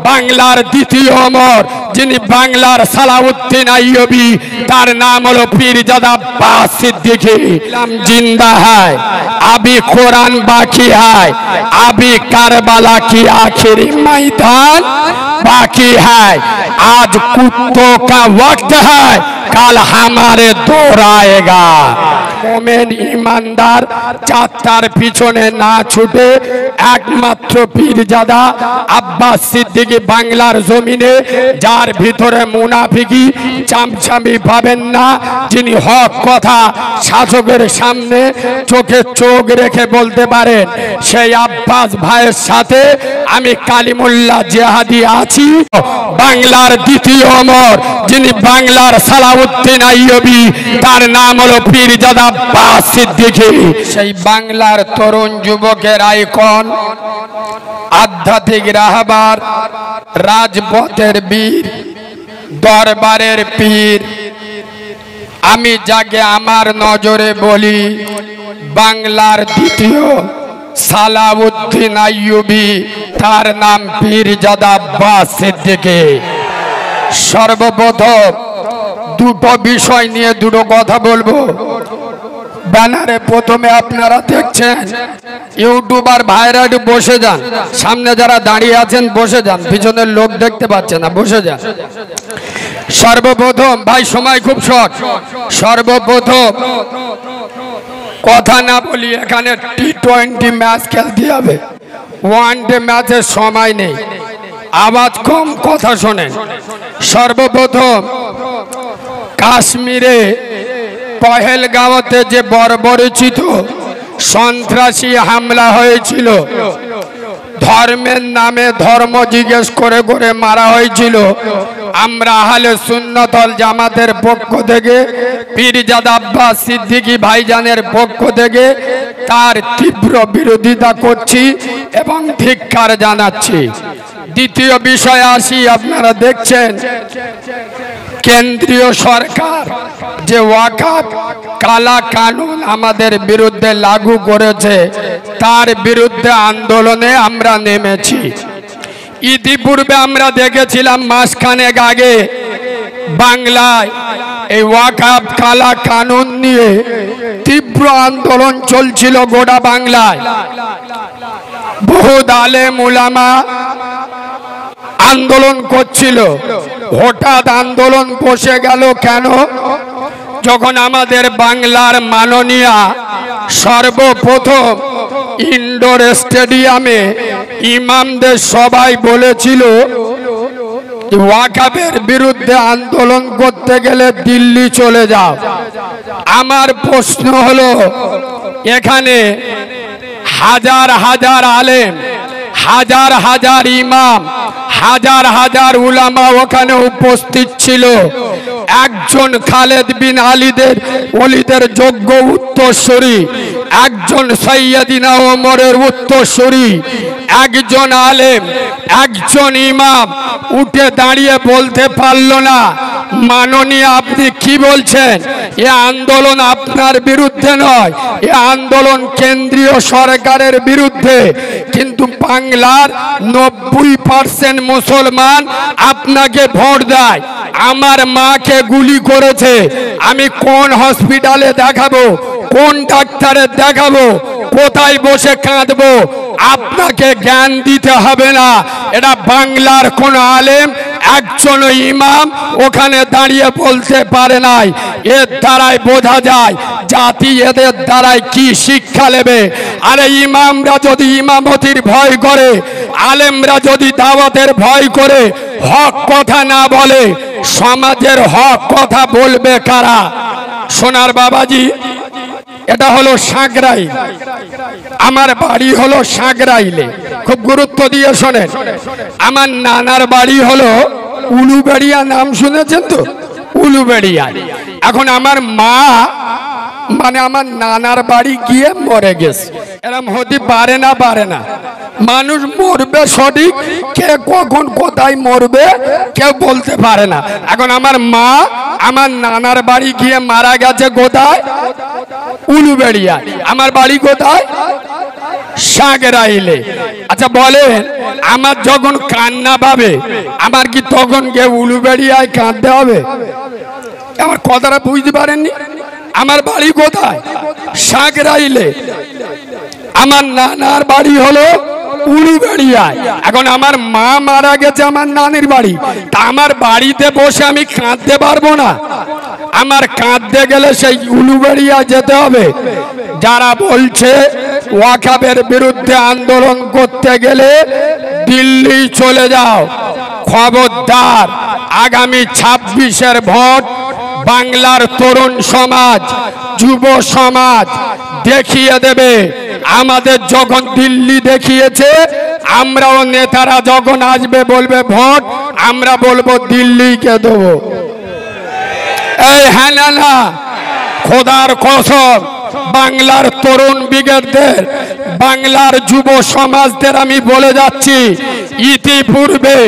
বাংলার দ্বিতীয় অমর, যিনি বাংলার সালাউদ্দিন আইয়ুবী, তার নাম হলো পীরজাদা আব্বাস সিদ্দিকী। জিন্দা হ্যায়, अभी कुरान बाकी है, अभी करबला की आखिरी मैदान बाकी है। आज कुत्तों का वक्त है, कल हमारे दौर आएगा। मोमेन ईमानदार चार पिछने ना छूटे एकमात्र पीरजादा আব্বাস সিদ্দিকী বাংলার জমিনে, যার ভিতরে মুনাফিকি চামচামি পাবেন না, যিনি হক কথা শাসকের সামনে চোখে চোখ রেখে বলতে পারেন, সেই আব্বাস ভাইয়ের সাথে আমি কালিমুল্লাহ জিহাদি আছি। বাংলার দ্বিতীয় অমর, যিনি বাংলার সালাউদ্দিন আইয়ুবী, তার নাম হলো পীরজাদা আব্বাস সিদ্দিকী। সেই বাংলার তরুণ যুবকের আইকন, আধ্যাত্মিক রাহবার, রাজপথের বীর, দরবারের পীর। আমি যাকে আমার নজরে বলি বাংলার দ্বিতীয় সালাউদ্দিন আইয়ুবী, তার নাম পীরজাদা আব্বাস সিদ্দিকী। সর্বপ্রথম দুটো বিষয় নিয়ে দুটো কথা বলবো। ব্যানারে প্রথমে আপনারা দেখছেন, ইউটিউবার ভাইরা একটু বসে যান, সামনে যারা দাঁড়িয়ে আছেন বসে যান, পিছনের লোক দেখতে পাচ্ছে না, বসে যান। সর্বপ্রথম ভাই, সময় খুব শর্ট, সর্বপ্রথম কথা না বলি, এখানে টি20 ম্যাচ খেলতে হবে, ওয়ানডে ম্যাচের সময় নেই, আওয়াজ কম, কথা শোনেন। সর্বপ্রথম কাশ্মীরে পহেলগাঁওতে যে বর্বরচিত সন্ত্রাসী হামলা হয়েছিল, ধর্মের নামে ধর্ম জিজ্ঞেস করে করে মারা হয়েছিল, আমরা আহলে সুন্নাত ওয়াল জামাতের পক্ষ থেকে, পীরজাদা আব্বাস সিদ্দিকী ভাইজানের পক্ষ থেকে তার তীব্র বিরোধিতা করছি এবং ধিক্কার জানাচ্ছি। দ্বিতীয় বিষয়ে আসি, আপনারা দেখছেন কেন্দ্রীয় সরকার যে ওয়াকফ কালা কানুন আমাদের বিরুদ্ধে লাগু করেছে, তার বিরুদ্ধে আন্দোলনে আমরা নেমেছি। ইতিপূর্বে আমরা দেখেছিলাম মাসখানেক আগে বাংলায় এই ওয়াকফ কালা কানুন নিয়ে তীব্র আন্দোলন চলছিল গোটা বাংলায়। বহু আলেম উলামা আন্দোলন করছিল। হঠাৎ আন্দোলন বসে গেল কেন? যখন আমাদের বাংলার মাননীয়া সর্বপ্রথম ইনডোর স্টেডিয়ামে ইমামদের সবাই বলেছিল ওয়াকফের বিরুদ্ধে আন্দোলন করতে গেলে দিল্লি চলে যাও। আমার প্রশ্ন হলো, এখানে হাজার হাজার আলেম, হাজার হাজার ইমাম, হাজার হাজার উলামা ওখানে উপস্থিত ছিল। একজন খালেদ বিন ওলিদের যোগ্য উত্তরসূরি, একজন সৈয়দিনা ওমরের উত্তরসূরি, একজন আলেম, একজন ইমাম উঠে দাঁড়িয়ে বলতে পারল না, মাননীয় আপনি কি বলছেন? এ আন্দোলন আপনার বিরুদ্ধে নয়, এ আন্দোলন কেন্দ্রীয় সরকারের বিরুদ্ধে। কিন্তু বাংলার 90% মুসলমান আপনাকে ভোট দেয়। আমার মাকে গুলি করেছে, আমি কোন হসপিটালে দেখাবো, কোন ডাক্তারে দেখাবো, কোথায় বসে কাঁদবো? আপনাকে জ্ঞান দিতে হবে না। এটা বাংলার কোন আলেম, একজন ইমাম ওখানে দাঁড়িয়ে বলতে পারে নাই। এর দ্বারাই বোঝা যায় জাতি এদের দ্বারাই কি শিক্ষা নেবে। আরে ইমামরা যদি ইমামতির ভয় করে, আলেমরা যদি দাওয়াতের ভয় করে, হক কথা না বলে, সমাজের হক কথা বলবে কারা? সোনার বাবাজি, এটা হলো সাঁকরাইল, আমার বাড়ি হলো সাঁকরাইলে। খুব গুরুত্ব দিয়ে শোনেন, আমার নানার বাড়ি হলো উলুবেড়িয়া, নাম শুনেছেন তো? উলুবেড়িয়া। এখন আমার মা মানে আমার নানার বাড়ি গিয়ে মরে গেছে। এরম হতে পারে না, পারে না। মানুষ মরবে সঠিক, কে কখন কোথায় মরবে কেউ বলতে পারে না। এখন আমার মা আমার নানার বাড়ি গিয়ে মারা গেছে কোথায়? উলুবেড়িয়া। আমার বাড়ি কোথায়? সাগরাইলে। আচ্ছা বলেন, আমার যখন কান্না পাবে আমার কি তখন গিয়ে উলুবেড়িয়ায় কাঁদতে হবে? আমার কথাটা বুঝতে পারেননি? আমার বাড়ি কোথায়? সাগরাইলে। আমার নানার বাড়ি হলো উলুবেড়িয়ায়। এখন আমার মা মারা গেছে আমার নানির বাড়ি, তা আমার বাড়িতে বসে আমি কাঁদতে পারবো না? আমার কাঁদতে গেলে সেই উলুবেড়িয়া যেতে হবে। যারা বলছে ওয়াকাবের বিরুদ্ধে আন্দোলন করতে গেলে দিল্লি চলে যাও, খবরদার। আগামী 26-এর ভোট বাংলার তরুণ সমাজ, যুব সমাজ দেখিয়ে দেবে। আমাদের যখন দিল্লি দেখিয়েছে, আমরাও নেতারা যখন আসবে বলবে ভোট, আমরা বলবো দিল্লিকে দেবো। এই হ্যাঁ না, খোদার কসম, বাংলার তরুণ ব্রিগেডদের, বাংলার যুব সমাজদের আমি বলে যাচ্ছি, ইতিপূর্বে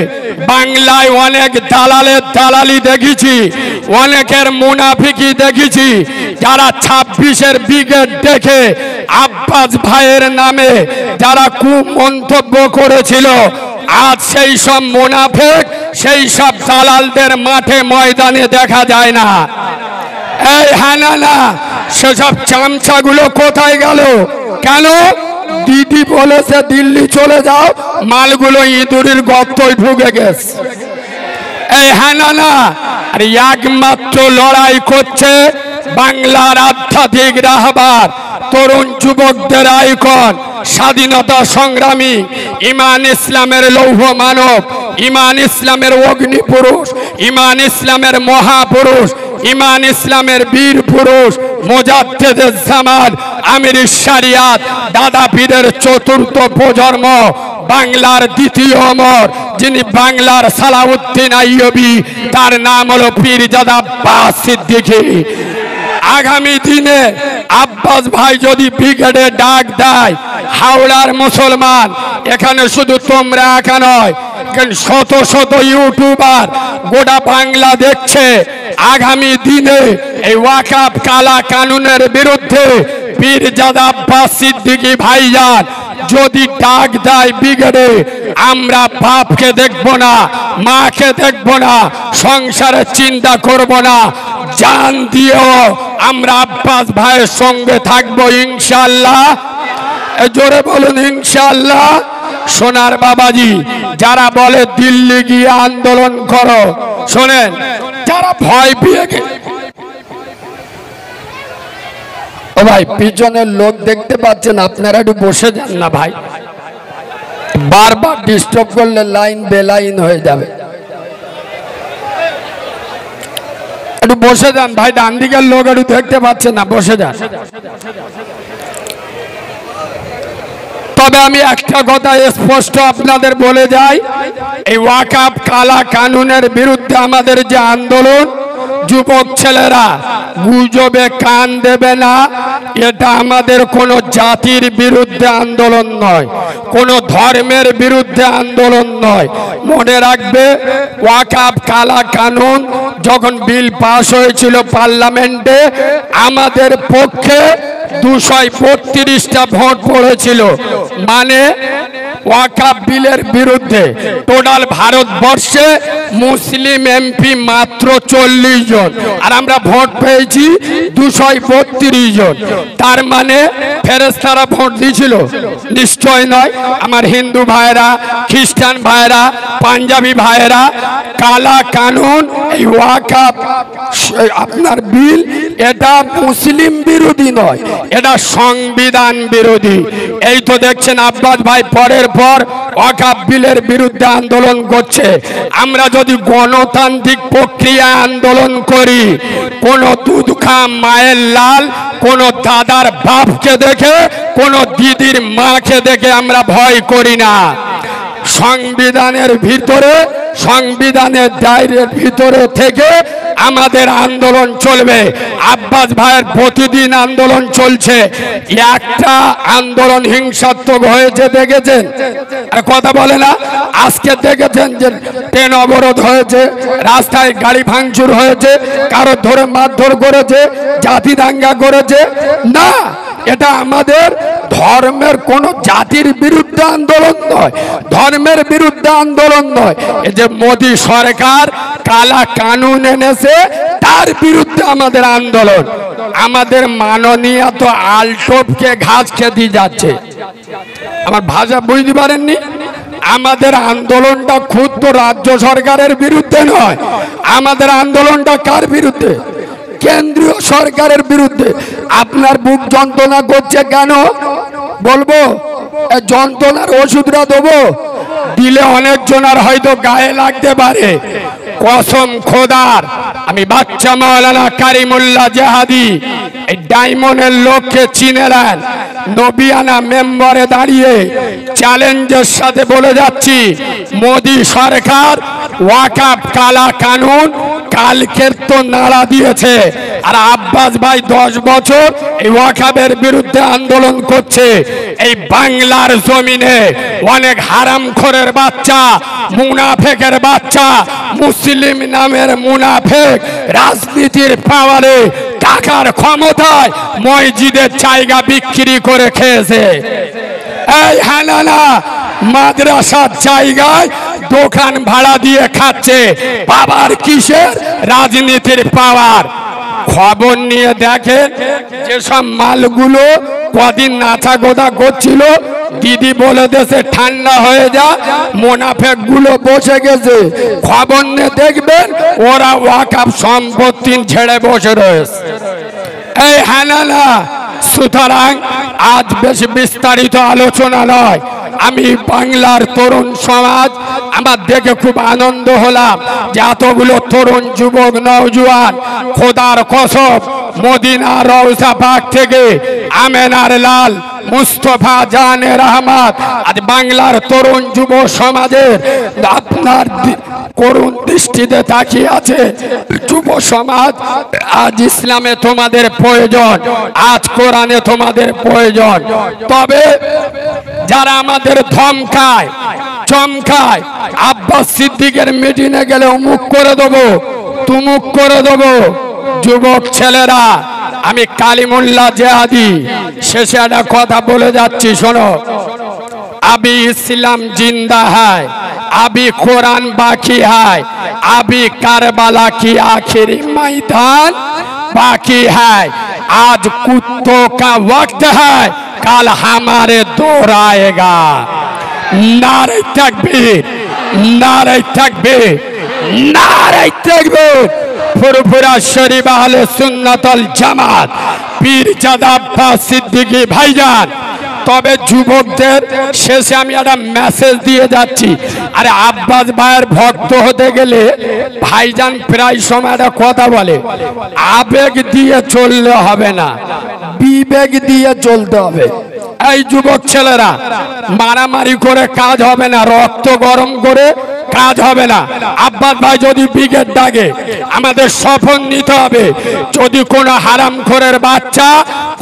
বাংলায় অনেক দালালের দালালি দেখেছি, অনেকের মুনাফিকি দেখেছি। যারা 26-এর ব্রিগেড দেখে আব্বাস ভাইয়ের নামে যারা কুমন্তব্য করেছিল, আজ সেই সব মুনাফিক, সেই সব দালালদের মাঠে ময়দানে দেখা যায় না। এই হ্যাঁ না, সেসব চামচাগুলো কোথায় গেল? কেন? দিদি বলেছে দিল্লি চলে যাও, মালগুলো ইঁদুরের গর্তয় ঢুকে গেছে। এই হ্যাঁ না, আর একমাত্র লড়াই করছে বাংলার আধ্যাত্মিক রাহবার, তরুণ যুবকদের আইকন, স্বাধীনতা সংগ্রামী, ইমান ইসলামের লৌহ মানব, ইমান ইসলামের অগ্নি পুরুষ, ইমান ইসলামের মহাপুরুষ, ইমান ইসলামের বীর পুরুষ, মুজাদ্দিদুজ জামান, আমির শরিয়াত, দাদা পীরের চতুর্থ প্রজন্ম, বাংলার দ্বিতীয় অমর, যিনি বাংলার সালাউদ্দিন আইয়ুবী, তার নাম হলো পীরজাদা আব্বাস সিদ্দিকী। আগামী দিনে আব্বাস ভাই যদি ব্রিগেডে ডাক দেয়, হাওড়ার মুসলমান, এখানে শুধু তোমরা একা নয়, শত শত ইউটিউবার গোটা বাংলা দেখছে, আগামী দিনে এই ওয়াকাফ কালা কানুনের বিরুদ্ধে পীরজাদা আব্বাস সিদ্দিকী ভাইজান যদি ডাক দেয় ব্রিগেডে, আমরা বাপকে দেখব না, মাকে দেখব না, সংসারের চিন্তা করব না, জান দিয়েও আমরা আব্বাস ভাইয়ের সঙ্গে থাকবো ইনশাআল্লাহ। জোরে বলুন ইনশাআল্লাহ। সোনার বাবাজি, যারা বলে দিল্লি গিয়ে আন্দোলন করো, শোনেন, যারা ভয় পেয়ে ও ভাই পিছনের লোক দেখতে পাচ্ছেন, আপনারা একটু বসে যান না ভাই, বারবার ডিস্টার্ব করলে লাইন বেলাইন হয়ে যাবে। একটু বসে যান ভাই, ডান দিকের লোক একটু দেখতে পাচ্ছেন না, বসে যান। তবে আমি একটা কথা স্পষ্ট আপনাদের বলে যাই, এই ওয়াকাফ কালা কানুনের বিরুদ্ধে আমাদের যে আন্দোলন, যুবক ছেলেরা গুজবে কান দেবে না। এটা আমাদের কোনো জাতির বিরুদ্ধে আন্দোলন নয়, কোনো ধর্মের বিরুদ্ধে আন্দোলন নয়। মনে রাখবে, ওয়াকাফ কালা কানুন যখন বিল পাস হয়েছিল পার্লামেন্টে, আমাদের পক্ষে 232টা ভোট পড়েছিল, মানে ওয়াকাফ বিলের বিরুদ্ধে টোটাল ভারতবর্ষে মুসলিম এমপি মাত্র 40 জন, আর আমরা ভোট পেয়েছি 232 জন। তার মানে ফেরেশতারা ভোট দিয়েছিল? নিশ্চয় নয়। আমার হিন্দু ভাইরা, খ্রিস্টান ভাইরা, পাঞ্জাবি ভাইরা, কালা কানুন, এই ওয়াকাফ আপনার বিল, এটা মুসলিম বিরোধী নয়, এটা সংবিধান বিরোধী। এই তো দেখছেন আব্বাস ভাই পরের পর ওয়াকাফ বিলের বিরুদ্ধে আন্দোলন করছে। আমরা যদি গণতান্ত্রিক প্রক্রিয়া আন্দোলন করি, কোন দুধ খা মায়ের লাল, কোন দাদার বাপকে দেখে, কোন দিদির মাকে দেখে আমরা ভয় করি না। সংবিধানের ভিতরে, সংবিধানের দায়রের ভিতরে থেকে আমাদের আন্দোলন চলবে। আব্বাস ভাইয়ের প্রতিদিন আন্দোলন চলছে। একটা আন্দোলন হিংসাত্মক হয়েছে দেখেছেন? আর কথা বলে না। আজকে দেখেছেন যে ট্রেন অবরোধ হয়েছে, রাস্তায় গাড়ি ভাঙচুর হয়েছে, কারো ধরে মারধর করেছে, জাতি দাঙ্গা করেছে? না, এটা আমাদের ধর্মের কোন জাতির বিরুদ্ধে আন্দোলন নয়, ধর্মের বিরুদ্ধে আন্দোলন নয়। এই যে মোদী সরকার কালা কানুন এনেছে তার বিরুদ্ধে আমাদের আন্দোলন। আমাদের মাননীয় তো আলটোপকে ঘাস খেতে যাচ্ছে। আমার ভাষা বুঝতে পারেননি? আমাদের আন্দোলনটা ক্ষুদ্র রাজ্য সরকারের বিরুদ্ধে নয়, আমাদের আন্দোলনটা কার বিরুদ্ধে? কেন্দ্রীয় সরকারের বিরুদ্ধে। আপনার বুক যন্ত্রণা করছে কেন বলবো? যন্ত্রণার ওষুধটা দেবো, দিলে অনেক জনের হয়তো গায়ে লাগতে পারে। কসম খোদার, আমি বাচ্চা মাওলানা কারিমুল্লাহ জাহাদি এই ডায়মন্ডের লোককে চিনে নেন। নবিয়ানা মেম্বারে দাঁড়িয়ে চ্যালেঞ্জের সাথে বলে যাচ্ছি, মোদী সরকার ওয়াকাফ কালা কানুন কালকের তো নাড়া দিয়েছে, আর আব্বাস ভাই 10 বছর এই ওয়াকাফের বিরুদ্ধে আন্দোলন করছে। এই বাংলার জমিনে অনেক হারামখোরের বাচ্চা, মুনাফেকের বাচ্চা, মুসলিম নামের মুনাফেক রাজনীতির পাওয়ারে টাকার ক্ষমতায় মসজিদের জায়গা বিক্রি করে খেয়েছে। এই হানানা মাদ্রাসার জায়গায় দোকান ভাড়া দিয়ে খাচ্ছে। বাবার কিসের? রাজনীতির পাওয়ার। খবর নিয়ে দেখেন যেসব মালগুলো কদিন নাচা গোদা করছিল, দিদি বলে দেশে ঠান্ডা হয়ে যা, মুনাফেক গুলো বসে গেছে। খবর নিয়ে দেখবেন ওরা ওয়াকাফ সম্পত্তি ছেড়ে বসে রয়েছে। এই হানানা, সুতরাং আজ বেশি বিস্তারিত আলোচনা নয়। আমি বাংলার তরুণ সমাজ, আমার দেখে খুব আনন্দ হলাম যে এতগুলো তরুণ যুবক নওজোয়ান খোদার কসম মদিনা রওজা পাক থেকে আমেনার লাল মুস্তফা জানের আহমদ আজ বাংলার তরুণ যুব সমাজের আপনার করুণ দৃষ্টিতে তাকিয়ে আছে। যুব সমাজ, আজ ইসলামে তোমাদের প্রয়োজন, আজ কোরআনে তোমাদের প্রয়োজন। তবে যারা আমাদের ধমকায় চমকায়, আব্বাস সিদ্দিকের মিটিংয়ে গেলে অমুক করে দেবো তুমুক করে দেবো, যুবক ছেলেরা, আমি কালিমুল্লাহ জিহাদি শেষে একটা কথা বলে যাচ্ছি, শোনো। अभी इस्लाम जिंदा है, अभी कुरान बाकी है, अभी करबला की आखिरी मैदान बाकी है। आज कुत्तों का वक्त है, कल हमारे दौर आएगा। नारे तकबीर, नारे तकबीर, नारे तकबीर। फुरफुरा शरीफ आहले सुन्नत अल जमात पीरजादा अब्बास सिद्दीकी भाईजान। তবে যুবকদের শেষে আমি একটা মেসেজ দিয়ে যাচ্ছি। আরে আব্বাস ভাইয়ের ভক্ত হতে গেলে ভাইজান প্রায় সময় একটা কথা বলে, আবেগ দিয়ে চললে হবে না, বিবেক দিয়ে চলতে হবে। এই যুবক ছেলেরা, মারামারি করে কাজ হবে না, রক্ত গরম করে কাজ হবে না। আব্বাস ভাই যদি ব্রিগেড ডাকে, আমাদের শপথ নিতে হবে, যদি কোনো হারামখোরের বাচ্চা,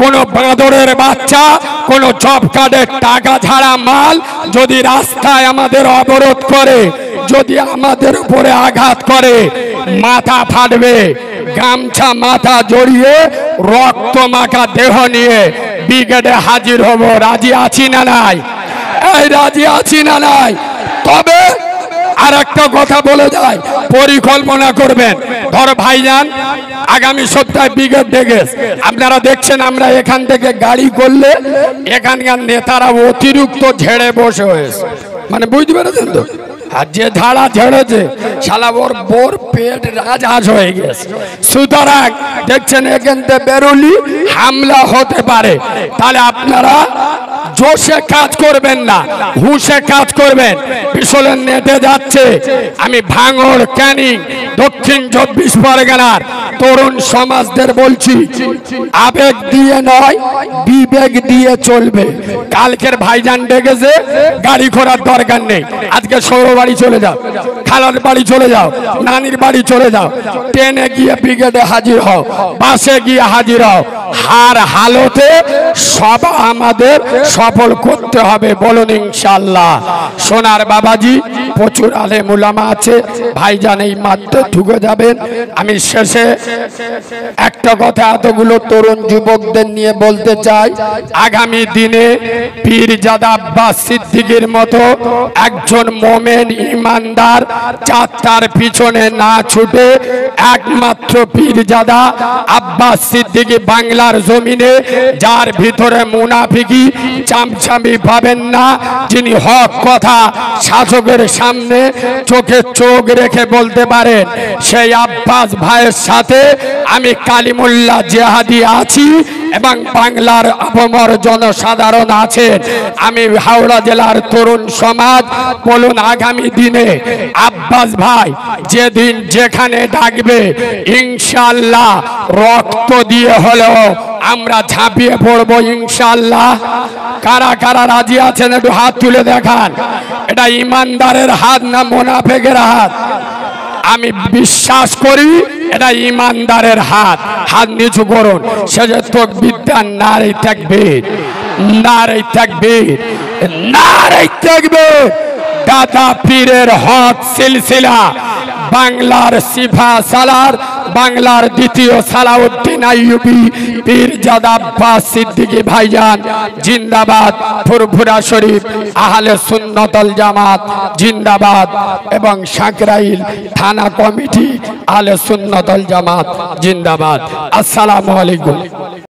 কোনো বাঁদরের বাচ্চা, কোনো জব কার্ডের টাকা ছাড়া মাল যদি রাস্তায় আমাদের অবরোধ করে, যদি আমাদের উপরে আঘাত করে, মাথা ফাটবে। গামছা মাথা জড়িয়ে রক্ত মাখা দেহ নিয়ে ব্রিগেডে হাজির হব। রাজি আছি না নাই? এই রাজি আছি না নাই? তবে আর একটা কথা বলে যায়, পরিকল্পনা করবেন। ধরো ভাইজান আগামী সপ্তাহে ব্রিগেড ডেকে, আপনারা দেখছেন আমরা এখান থেকে গাড়ি করলে এখানকার নেতারা অতিরিক্ত ঝেড়ে বসে হয়েছে, মানে বুঝতে পেরেছেন তো? আর যে ঝাড়া ঝেড়েছে শালা ওর বোর পেট রাজহাঁস হয়ে গেছে। সুতরাং দেখছেন এখান থেকে বেরোলি হামলা হতে পারে। তাহলে আপনারা জোশে কাজ করবেন না, হুঁশে কাজ করবেন। পিছলের নেটে যাচ্ছে, আমি ভাঙড় ক্যানিং দক্ষিণ 24 পরগনার তরুণ সমাজদের বলছি, আবেগ দিয়ে নয় বিবেক দিয়ে চলবে। কালকের ভাইজান ডেকেছে, গাড়ি ঘোড়ার দরকার নেই। আজকে সৌর বাড়ি চলে যাও, খালার বাড়ি চলে যাও, নানির বাড়ি চলে যাও, ট্রেনে গিয়ে ব্রিগেডে হাজির হও, বাসে গিয়ে হাজির হও। হার হালতে সব আমাদের সফল করতে হবে, বলুন ইনশাআল্লাহ। সোনার বাবাজি প্রচুর আলেম উলামা আছে, ভাইজান এই মাত্র ঢুকে যাবেন। আমি শেষে একটা কথা এতগুলো তরুণ যুবকদের নিয়ে বলতে চাই, আগামী দিনে পীরজাদা আব্বাস সিদ্দিকীর মতো একজন মোমেন ইমানদার চারটার পিছনে না ছুটে একমাত্র পীরজাদা আব্বাস সিদ্দিকী বাংলার জমিনে, যার ভিতরে মুনাফিকি চামচামি পাবেন না, যিনি হক কথা শাসকের সামনে চোখে চোখ রেখে বলতে পারেন, সেই আব্বাস ভাইয়ের সাথে আমি কালিমুল্লাহ জিহাদি আছি এবং বাংলার আপামর জনসাধারণ আছেন। আমি হাওড়া জেলার তরুণ সমাজ বলুন, আগামী দিনে আব্বাস ভাই যেদিন যেখানে ডাকবে ইনশাআল্লাহ রক্ত দিয়ে হলেও আমরা ঝাঁপিয়ে পড়বো ইনশাআল্লাহ। কারা কারা রাজি আছেন একটু হাত তুলে দেখান। এটা ইমানদারের হাত না মুনাফিকের হাত? আমি বিশ্বাস করি এটা ইমানদারের হাত। হাত নিচু করুন। সেজে তাকবীর দেন, নারে তাকবীর, নারে তাকবীর, নারে তাকবীর। দাদা পীরের হক সিলসিলা বাংলার সিফা সালার, বাংলার দ্বিতীয় সালাউদ্দিন আইয়ুবী পীরজাদা আব্বাস সিদ্দিকী ভাইজান জিন্দাবাদ। ফুরফুরা শরীফ আহলে সুন্নাত ওয়াল জামাত জিন্দাবাদ এবং সাকরাইল থানা কমিটি আহলে সুন্নাত ওয়াল জামাত জিন্দাবাদ। আসসালামু আলাইকুম।